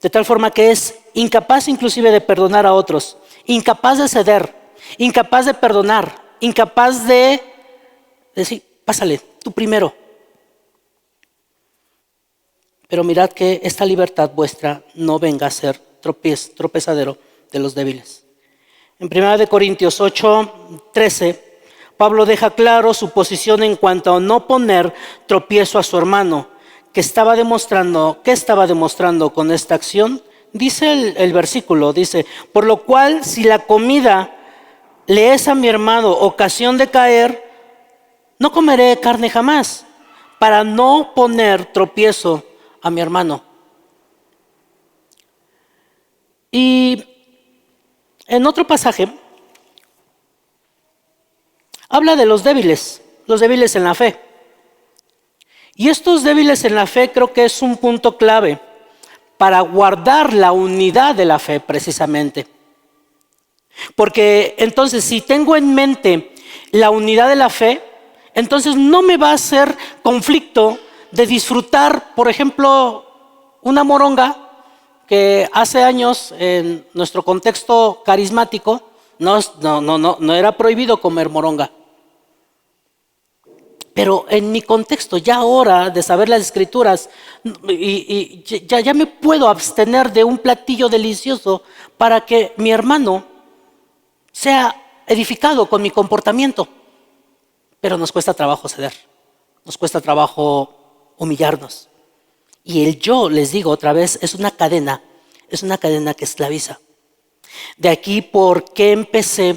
De tal forma que es incapaz inclusive de perdonar a otros, incapaz de ceder, incapaz de perdonar, incapaz de decir, pásale, tú primero. Pero mirad que esta libertad vuestra no venga a ser tropezadero de los débiles. En 1 Corintios 8:13, Pablo deja claro su posición en cuanto a no poner tropiezo a su hermano. ¿Qué estaba demostrando con esta acción? Dice el versículo, dice, por lo cual si la comida le es a mi hermano ocasión de caer, no comeré carne jamás, para no poner tropiezo a mi hermano. Y en otro pasaje, habla de los débiles en la fe. Y estos débiles en la fe creo que es un punto clave para guardar la unidad de la fe precisamente. Porque entonces si tengo en mente la unidad de la fe, entonces no me va a hacer conflicto de disfrutar, por ejemplo, una moronga que hace años en nuestro contexto carismático no era prohibido comer moronga. Pero en mi contexto, ya ahora de saber las escrituras, y ya me puedo abstener de un platillo delicioso para que mi hermano sea edificado con mi comportamiento. Pero nos cuesta trabajo ceder, nos cuesta trabajo humillarnos. Y el yo, les digo otra vez, es una cadena que esclaviza. De aquí por qué empecé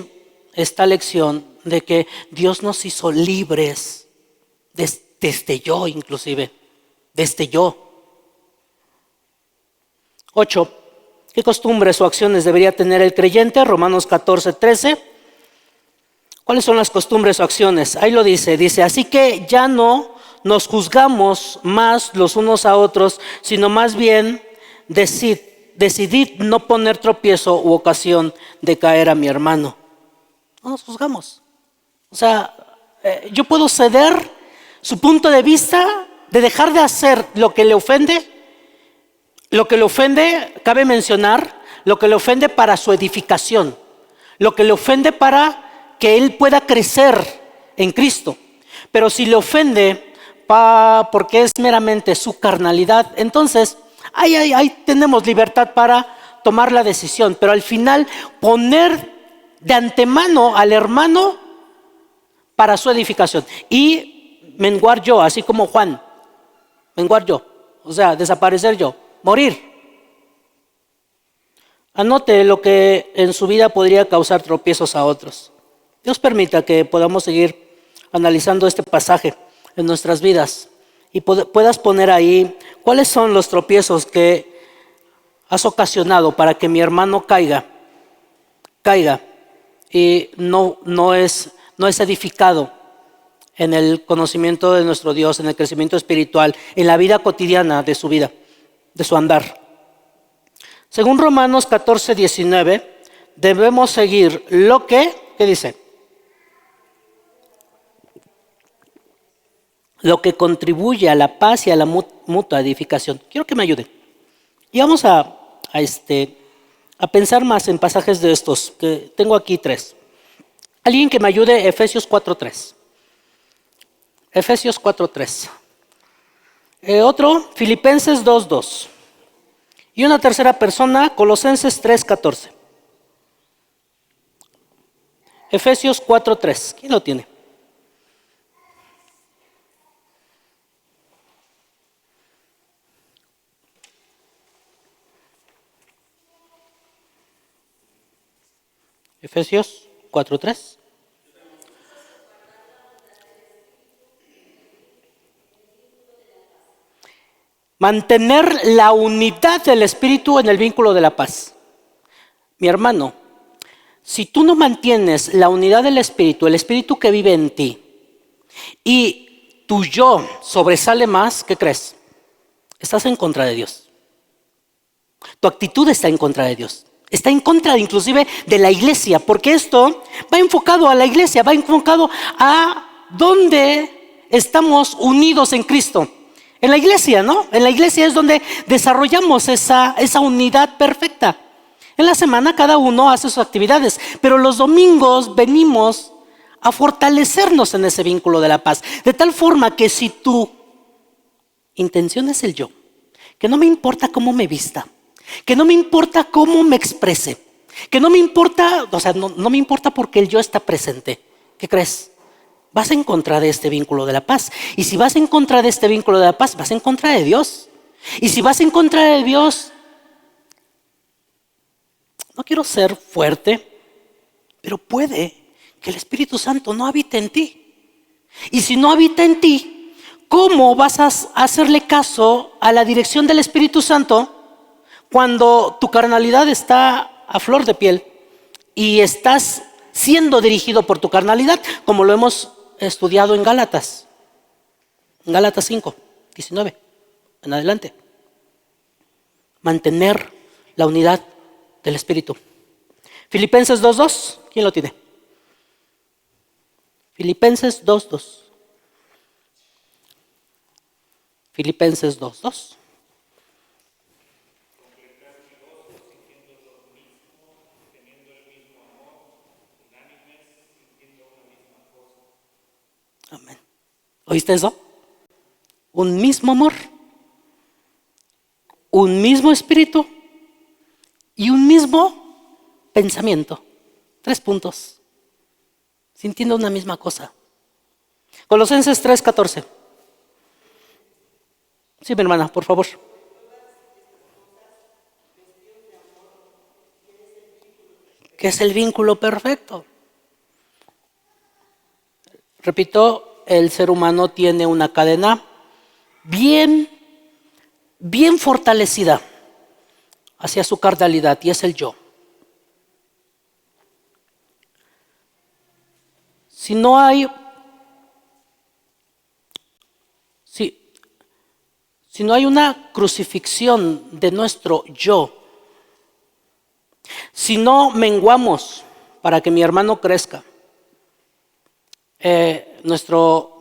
esta lección de que Dios nos hizo libres. Desde yo inclusive, desde yo. 8. ¿Qué costumbres o acciones debería tener el creyente? Romanos 14:13. ¿Cuáles son las costumbres o acciones? Ahí lo dice, así que ya no nos juzgamos más los unos a otros, sino más bien decidid no poner tropiezo u ocasión de caer a mi hermano. No nos juzgamos. O sea, yo puedo ceder su punto de vista de dejar de hacer lo que le ofende. Lo que le ofende, cabe mencionar, lo que le ofende para su edificación, lo que le ofende para que él pueda crecer en Cristo. Pero si le ofende porque es meramente su carnalidad, entonces ahí tenemos libertad para tomar la decisión. Pero al final poner de antemano al hermano para su edificación y menguar yo, así como Juan, menguar yo, o sea, desaparecer yo, morir. Anote lo que en su vida podría causar tropiezos a otros. Dios permita que podamos seguir analizando este pasaje en nuestras vidas y puedas poner ahí cuáles son los tropiezos que has ocasionado para que mi hermano caiga y no es edificado en el conocimiento de nuestro Dios, en el crecimiento espiritual, en la vida cotidiana de su vida, de su andar. Según Romanos 14:19, debemos seguir lo que, ¿qué dice? Lo que contribuye a la paz y a la mutua edificación. Quiero que me ayuden. Y vamos a pensar más en pasajes de estos, que tengo aquí 3. Alguien que me ayude, Efesios 4:3. Efesios 4:3. Otro, Filipenses 2:2. Y una tercera persona, Colosenses 3:14. Efesios 4:3. ¿Quién lo tiene? Efesios 4:3. Mantener la unidad del Espíritu en el vínculo de la paz. Mi hermano, si tú no mantienes la unidad del Espíritu, el Espíritu que vive en ti, y tu yo sobresale más, ¿qué crees? Estás en contra de Dios. Tu actitud está en contra de Dios. Está en contra inclusive de la iglesia, porque esto va enfocado a la iglesia, va enfocado a donde estamos unidos en Cristo. En la iglesia, ¿no? En la iglesia es donde desarrollamos esa unidad perfecta. En la semana cada uno hace sus actividades, pero los domingos venimos a fortalecernos en ese vínculo de la paz. De tal forma que si tu intención es el yo, que no me importa cómo me vista, que no me importa cómo me exprese, que no me importa, no me importa porque el yo está presente. ¿Qué crees? Vas en contra de este vínculo de la paz. Y si vas en contra de este vínculo de la paz, vas en contra de Dios. Y si vas en contra de Dios, no quiero ser fuerte, pero puede que el Espíritu Santo no habite en ti. Y si no habita en ti, ¿cómo vas a hacerle caso a la dirección del Espíritu Santo cuando tu carnalidad está a flor de piel y estás siendo dirigido por tu carnalidad, como lo hemos estudiado en Gálatas 5:19 en adelante? Mantener la unidad del Espíritu. Filipenses 2:2, ¿quién lo tiene? Filipenses 2:2. Filipenses 2:2. Amén. ¿Oíste eso? Un mismo amor, un mismo espíritu y un mismo pensamiento. 3 puntos. Sintiendo una misma cosa. Colosenses 3:14. Sí, mi hermana, por favor. ¿Qué es el vínculo perfecto? Repito, el ser humano tiene una cadena bien fortalecida hacia su carnalidad, y es el yo. Si no hay una crucifixión de nuestro yo, si no menguamos para que mi hermano crezca, nuestro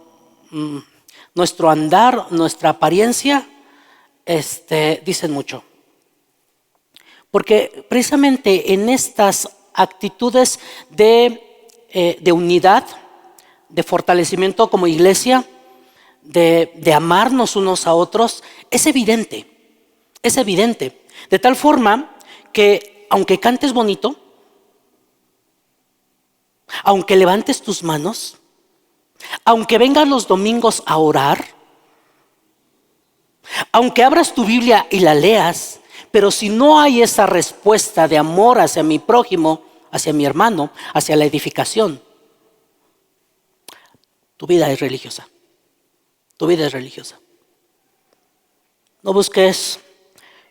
andar, nuestra apariencia, dicen mucho. Porque precisamente en estas actitudes de unidad, de fortalecimiento como iglesia, de amarnos unos a otros, es evidente. De tal forma que aunque cantes bonito, aunque levantes tus manos, aunque vengas los domingos a orar, aunque abras tu Biblia y la leas, pero si no hay esa respuesta de amor hacia mi prójimo, hacia mi hermano, hacia la edificación, tu vida es religiosa.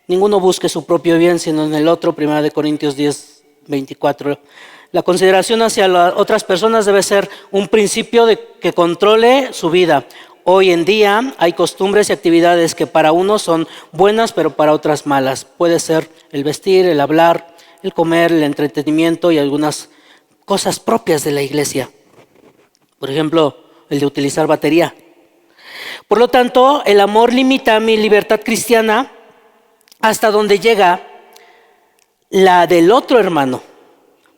Ninguno busque su propio bien, sino en el otro. 1 Corintios 10:24. La consideración hacia las otras personas debe ser un principio que controle su vida. Hoy en día hay costumbres y actividades que para unos son buenas, pero para otras malas. Puede ser el vestir, el hablar, el comer, el entretenimiento y algunas cosas propias de la iglesia. Por ejemplo, el de utilizar batería. Por lo tanto, el amor limita mi libertad cristiana hasta donde llega la del otro hermano,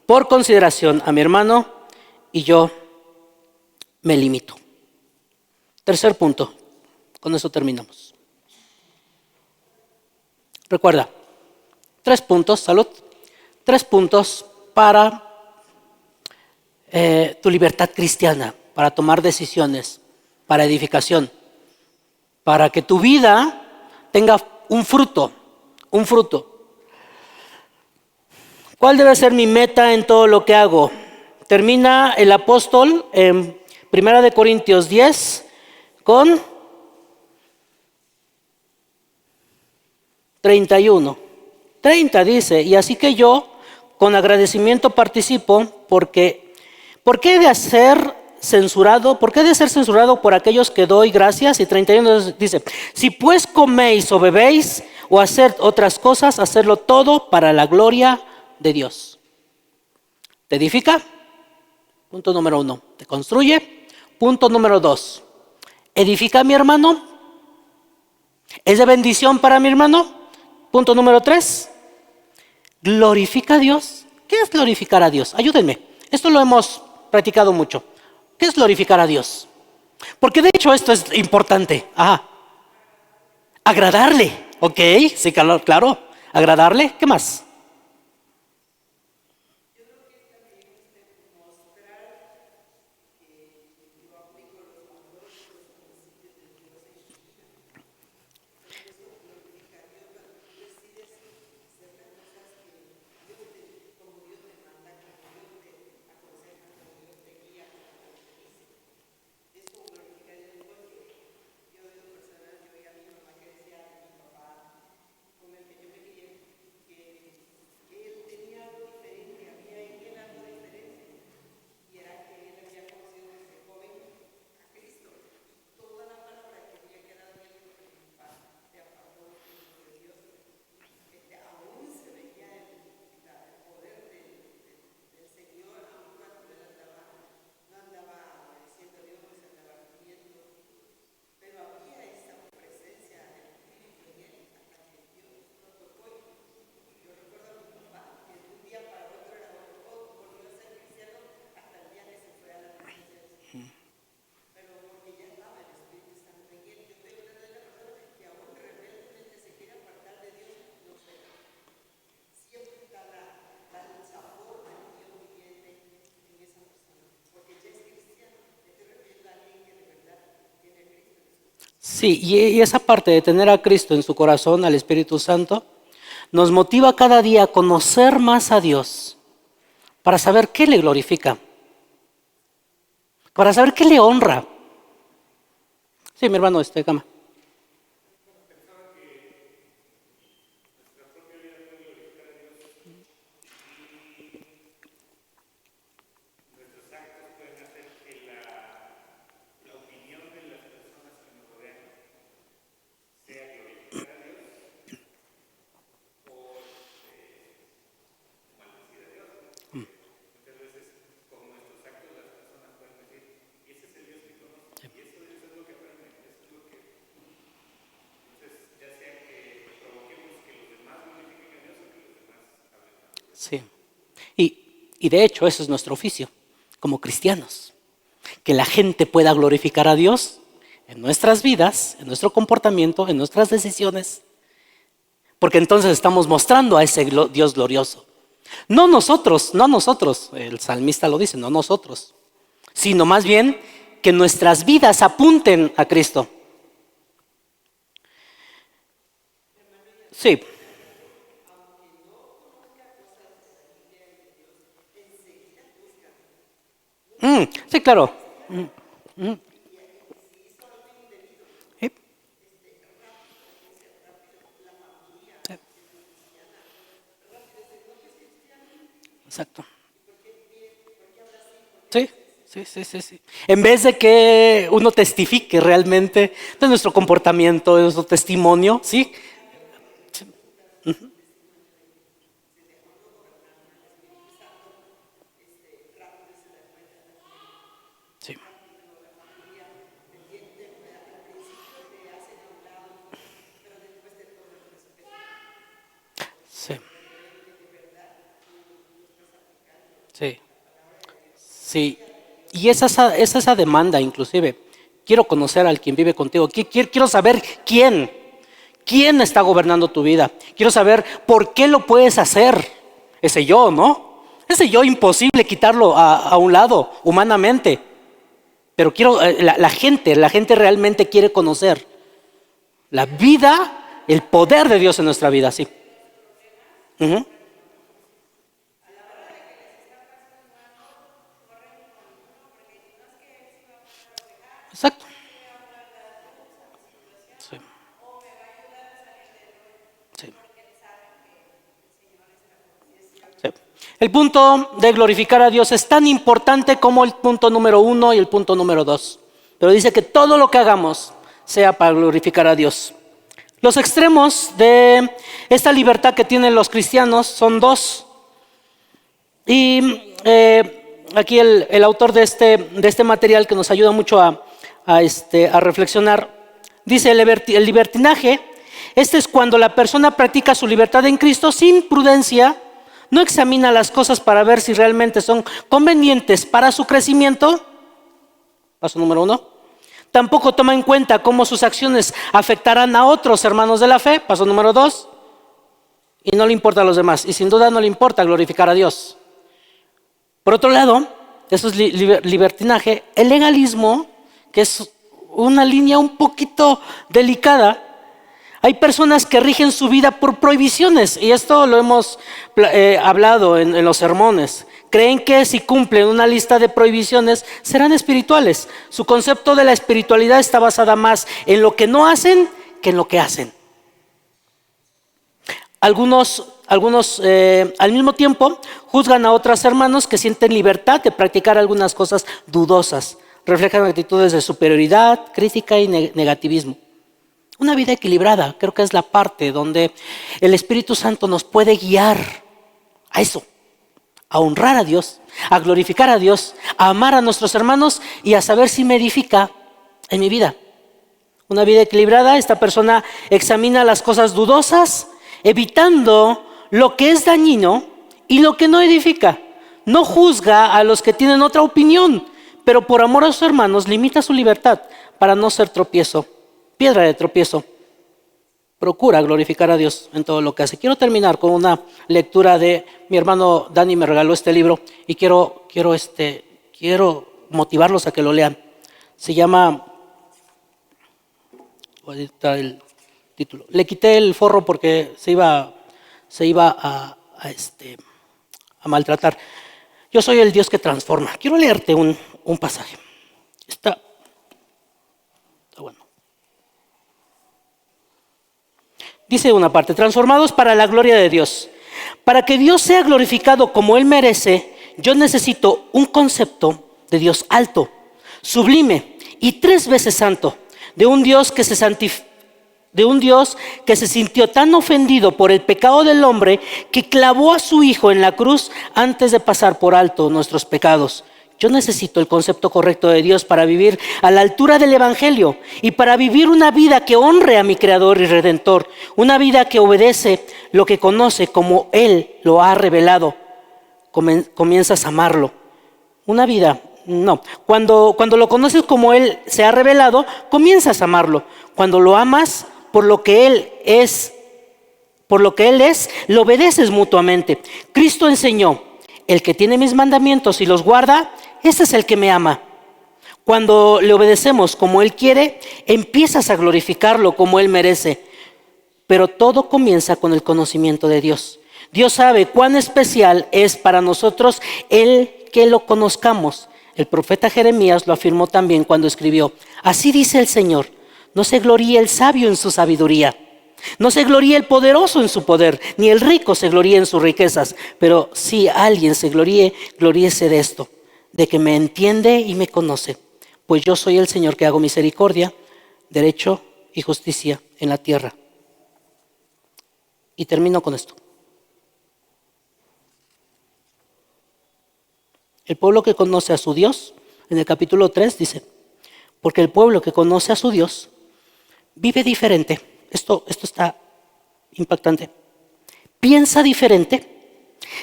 por consideración a mi hermano, y yo me limito. Tercer punto, con eso terminamos. Recuerda, 3 puntos, salud, 3 puntos para tu libertad cristiana, para tomar decisiones, para edificación, para que tu vida tenga un fruto, un fruto. ¿Cuál debe ser mi meta en todo lo que hago? Termina el apóstol en 1 Corintios 10 con 31. 30 dice, y así que yo con agradecimiento participo porque ¿por qué he de ser censurado? ¿Por qué he de ser censurado por aquellos que doy gracias? Y 31 dice, si pues coméis o bebéis o hacer otras cosas, hacerlo todo para la gloria de Dios. ¿Te edifica? Punto número 1. ¿Te construye? Punto número 2. ¿Edifica a mi hermano? ¿Es de bendición para mi hermano? Punto número 3. ¿Glorifica a Dios? ¿Qué es glorificar a Dios? Ayúdenme. Esto lo hemos practicado mucho. ¿Qué es glorificar a Dios? Porque de hecho esto es importante. Agradarle. Ok, sí, claro. Agradarle. ¿Qué más? Sí, y esa parte de tener a Cristo en su corazón, al Espíritu Santo, nos motiva cada día a conocer más a Dios, para saber qué le glorifica, para saber qué le honra. Sí, mi hermano, cama. Sí. Y de hecho, eso es nuestro oficio, como cristianos. Que la gente pueda glorificar a Dios en nuestras vidas, en nuestro comportamiento, en nuestras decisiones. Porque entonces estamos mostrando a ese Dios glorioso. No nosotros, el salmista lo dice, no nosotros. Sino más bien que nuestras vidas apunten a Cristo. Sí. Sí, claro. Sí. Exacto. Sí, sí. En vez de que uno testifique realmente de nuestro comportamiento, de nuestro testimonio, ¿sí? Sí, sí, sí. Y es esa demanda inclusive. Quiero conocer al quien vive contigo. Quiero saber quién está gobernando tu vida. Quiero saber por qué lo puedes hacer. Ese yo, ¿no? Ese yo imposible quitarlo a un lado humanamente. Pero quiero, la gente realmente quiere conocer la vida, el poder de Dios en nuestra vida, sí. Ujú. Exacto. Sí, sí, sí. El punto de glorificar a Dios es tan importante como el punto número 1 y el punto número 2. Pero dice que todo lo que hagamos sea para glorificar a Dios. Los extremos de esta libertad que tienen los cristianos son dos. Y aquí el autor de este material que nos ayuda mucho a reflexionar, dice el libertinaje, este es cuando la persona practica su libertad en Cristo sin prudencia, no examina las cosas para ver si realmente son convenientes para su crecimiento, paso número 1. Tampoco toma en cuenta cómo sus acciones afectarán a otros hermanos de la fe, paso número 2. Y no le importa a los demás, y sin duda no le importa glorificar a Dios. Por otro lado, eso es libertinaje. El legalismo, que es una línea un poquito delicada. Hay personas que rigen su vida por prohibiciones, y esto lo hemos hablado en los sermones. Creen que si cumplen una lista de prohibiciones serán espirituales. Su concepto de la espiritualidad está basada más en lo que no hacen que en lo que hacen. Algunos al mismo tiempo juzgan a otros hermanos que sienten libertad de practicar algunas cosas dudosas. Reflejan actitudes de superioridad, crítica y negativismo. Una vida equilibrada, creo que es la parte donde el Espíritu Santo nos puede guiar a eso, a honrar a Dios, a glorificar a Dios, a amar a nuestros hermanos y a saber si me edifica en mi vida. Una vida equilibrada, esta persona examina las cosas dudosas, evitando lo que es dañino y lo que no edifica. No juzga a los que tienen otra opinión, pero por amor a sus hermanos limita su libertad para no ser tropiezo, piedra de tropiezo. Procura glorificar a Dios en todo lo que hace. Quiero terminar con una lectura de mi hermano Dani, me regaló este libro y quiero motivarlos a que lo lean. Se llama, voy a editar el título. Le quité el forro porque se iba a maltratar. Yo soy el Dios que transforma. Quiero leerte un pasaje. Está bueno. Dice una parte, transformados para la gloria de Dios. Para que Dios sea glorificado como Él merece, yo necesito un concepto de Dios alto, sublime y 3 veces santo, de un Dios que se sintió tan ofendido por el pecado del hombre que clavó a su Hijo en la cruz antes de pasar por alto nuestros pecados. Yo necesito el concepto correcto de Dios para vivir a la altura del Evangelio y para vivir una vida que honre a mi Creador y Redentor, una vida que obedece lo que conoce como Él lo ha revelado. Comienzas a amarlo. Una vida, no. Cuando lo conoces como Él se ha revelado, comienzas a amarlo. Cuando lo amas por lo que Él es, lo obedeces mutuamente. Cristo enseñó, el que tiene mis mandamientos y los guarda, ese es el que me ama. Cuando le obedecemos como Él quiere, empiezas a glorificarlo como Él merece. Pero todo comienza con el conocimiento de Dios. Dios sabe cuán especial es para nosotros el que lo conozcamos. El profeta Jeremías lo afirmó también cuando escribió, así dice el Señor, no se gloríe el sabio en su sabiduría, no se gloríe el poderoso en su poder, ni el rico se gloríe en sus riquezas, pero si alguien se gloríese de esto, de que me entiende y me conoce, pues yo soy el Señor que hago misericordia, derecho y justicia en la tierra. Y termino con esto. El pueblo que conoce a su Dios, en el capítulo 3 dice, porque el pueblo que conoce a su Dios vive diferente. Esto está impactante. piensa diferente,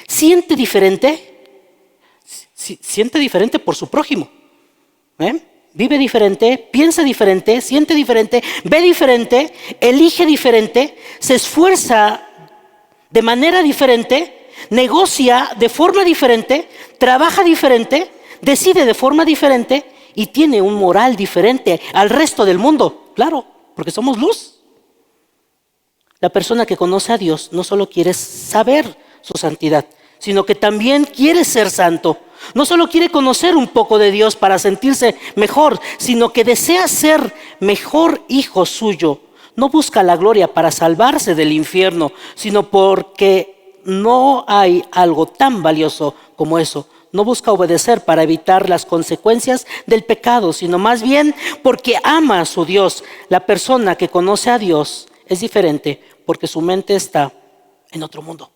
siente diferente, siente diferente por su prójimo. Vive diferente, piensa diferente, siente diferente, ve diferente, elige diferente, se esfuerza de manera diferente, negocia de forma diferente, trabaja diferente, decide de forma diferente y tiene un moral diferente al resto del mundo. Claro, porque somos luz. La persona que conoce a Dios no solo quiere saber su santidad, sino que también quiere ser santo. No solo quiere conocer un poco de Dios para sentirse mejor, sino que desea ser mejor hijo suyo. No busca la gloria para salvarse del infierno, sino porque no hay algo tan valioso como eso. No busca obedecer para evitar las consecuencias del pecado, sino más bien porque ama a su Dios. La persona que conoce a Dios es diferente porque su mente está en otro mundo.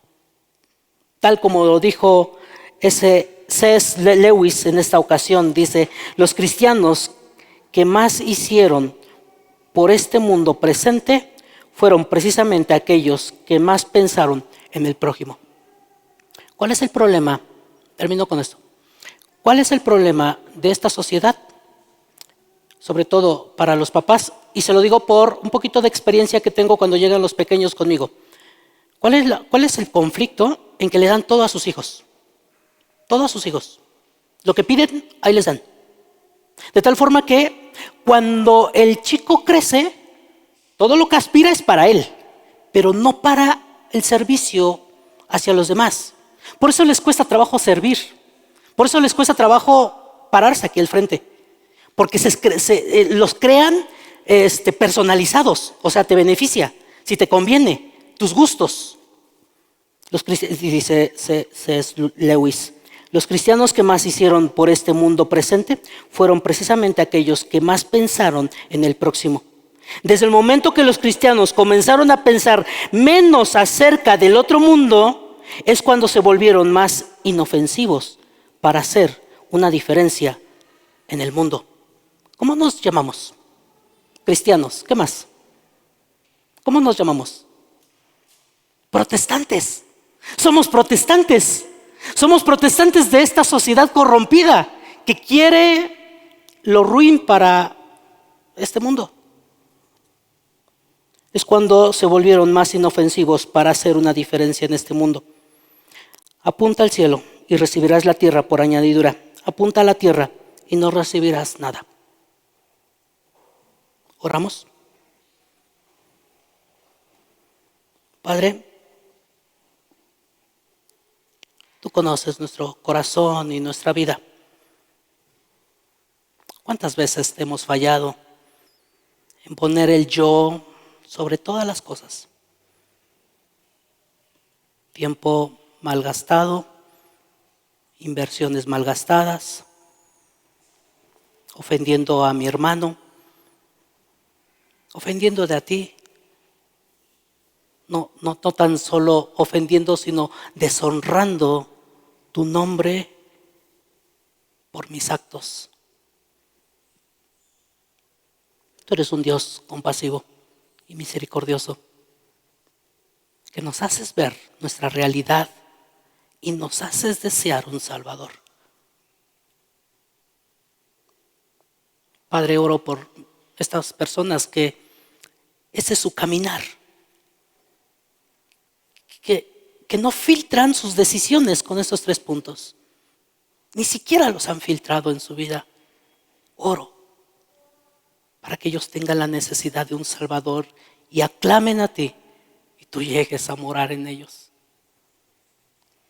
Tal como lo dijo C.S. Lewis en esta ocasión, dice: los cristianos que más hicieron por este mundo presente fueron precisamente aquellos que más pensaron en el prójimo. ¿Cuál es el problema? Termino con esto. ¿Cuál es el problema de esta sociedad? Sobre todo para los papás, y se lo digo por un poquito de experiencia que tengo cuando llegan los pequeños conmigo. ¿Cuál es el conflicto en que le dan todo a sus hijos? Todo a sus hijos. Lo que piden, ahí les dan. De tal forma que cuando el chico crece, todo lo que aspira es para él, pero no para el servicio hacia los demás. Por eso les cuesta trabajo servir. Por eso les cuesta trabajo pararse aquí al frente. Porque los crean personalizados. O sea, te beneficia, si te conviene, tus gustos. Dice C.S. Lewis: los cristianos que más hicieron por este mundo presente fueron precisamente aquellos que más pensaron en el próximo. Desde el momento que los cristianos comenzaron a pensar menos acerca del otro mundo, es cuando se volvieron más inofensivos para hacer una diferencia en el mundo. ¿Cómo nos llamamos? Cristianos. ¿Qué más? ¿Cómo nos llamamos? Protestantes. Somos protestantes. Somos protestantes de esta sociedad corrompida que quiere lo ruin para este mundo. Es cuando se volvieron más inofensivos para hacer una diferencia en este mundo. Apunta al cielo y recibirás la tierra por añadidura. Apunta a la tierra y no recibirás nada. Oramos. Padre, tú conoces nuestro corazón y nuestra vida. ¿Cuántas veces te hemos fallado en poner el yo sobre todas las cosas? Tiempo malgastado, inversiones malgastadas, ofendiendo a mi hermano, ofendiéndote a ti. No tan solo ofendiendo, sino deshonrando tu nombre por mis actos. Tú eres un Dios compasivo y misericordioso, que nos haces ver nuestra realidad y nos haces desear un Salvador. Padre, oro por estas personas que ese es su caminar, que no filtran sus decisiones con estos 3 puntos. Ni siquiera los han filtrado en su vida. Oro para que ellos tengan la necesidad de un Salvador y aclamen a ti y tú llegues a morar en ellos.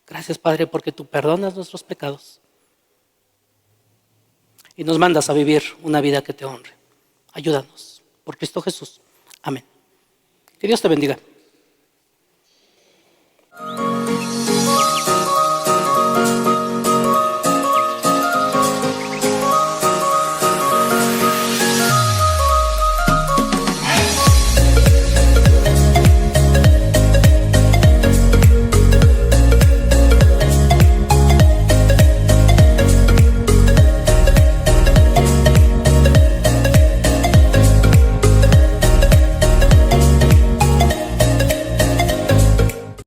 Gracias, Padre, porque tú perdonas nuestros pecados y nos mandas a vivir una vida que te honre. Ayúdanos por Cristo Jesús. Amén. Que Dios te bendiga.